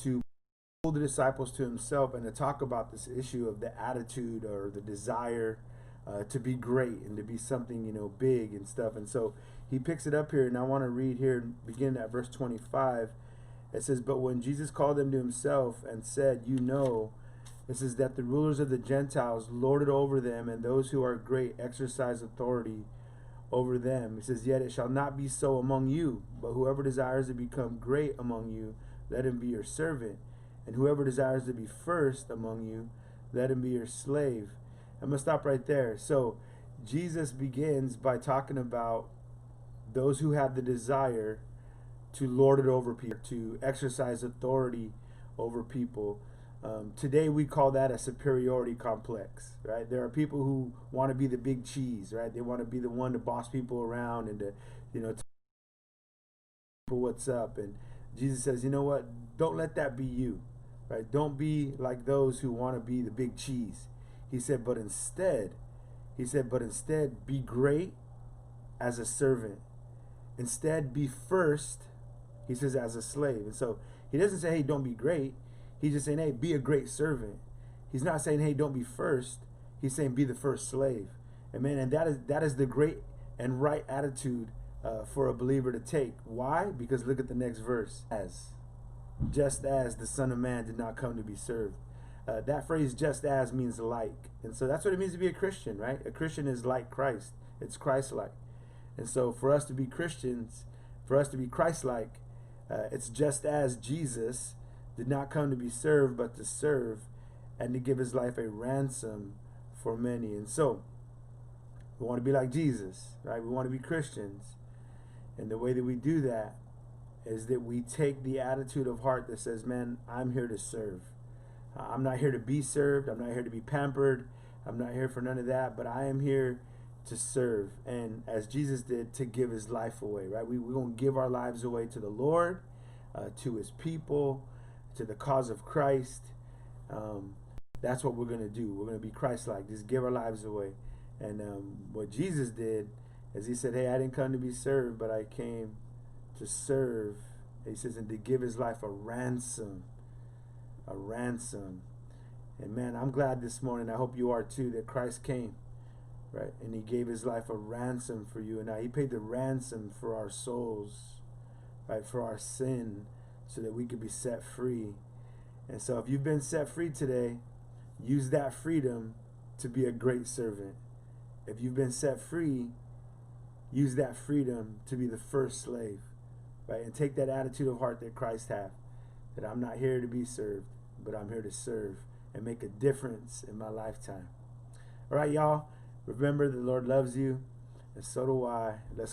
to pull the disciples to himself and to talk about this issue of the attitude or the desire to be great and to be something, big and stuff. And so he picks it up here, and I want to read here, beginning at verse 25. It says, "But when Jesus called them to himself and said, it says that the rulers of the Gentiles lord it over them, and those who are great exercise authority over them. He says, yet it shall not be so among you, but whoever desires to become great among you, let him be your servant. And whoever desires to be first among you, let him be your slave." I'm going to stop right there. So Jesus begins by talking about those who have the desire to lord it over people, to exercise authority over people. Today we call that a superiority complex, right? There are people who want to be the big cheese, right? They want to be the one to boss people around and to, tell people what's up. And Jesus says, you know what? Don't let that be you, right? Don't be like those who want to be the big cheese. He said, but instead, be great as a servant. Instead, be first, he says, as a slave. And so he doesn't say, hey, don't be great. He's just saying, hey, be a great servant. He's not saying, hey, don't be first. He's saying, be the first slave. Amen. And that is the great and right attitude for a believer to take. Why? Because look at the next verse. Just as the Son of Man did not come to be served. That phrase, just as, means like. And so that's what it means to be a Christian, right? A Christian is like Christ. It's Christ-like. And so for us to be Christians, for us to be Christ-like, it's just as Jesus did not come to be served, but to serve and to give his life a ransom for many. And so we want to be like Jesus, right? We want to be Christians. And the way that we do that is that we take the attitude of heart that says, man, I'm here to serve. I'm not here to be served. I'm not here to be pampered. I'm not here for none of that, but I am here to serve. And as Jesus did, to give his life away, right? We're going to give our lives away to the Lord, to his people, to the cause of Christ. That's what we're going to do. We're going to be Christ-like, just give our lives away. And what Jesus did is he said, hey, I didn't come to be served, but I came to serve. He says, and to give his life a ransom. A ransom. And man, I'm glad this morning, I hope you are too, that Christ came, right? And he gave his life a ransom for you and I. He paid the ransom for our souls, right? For our sin, so that we could be set free. And so if you've been set free today, use that freedom to be a great servant. If you've been set free, use that freedom to be the first slave, right? And take that attitude of heart that Christ had, that I'm not here to be served, but I'm here to serve and make a difference in my lifetime. All right, y'all. Remember, the Lord loves you, and so do I. Let's go.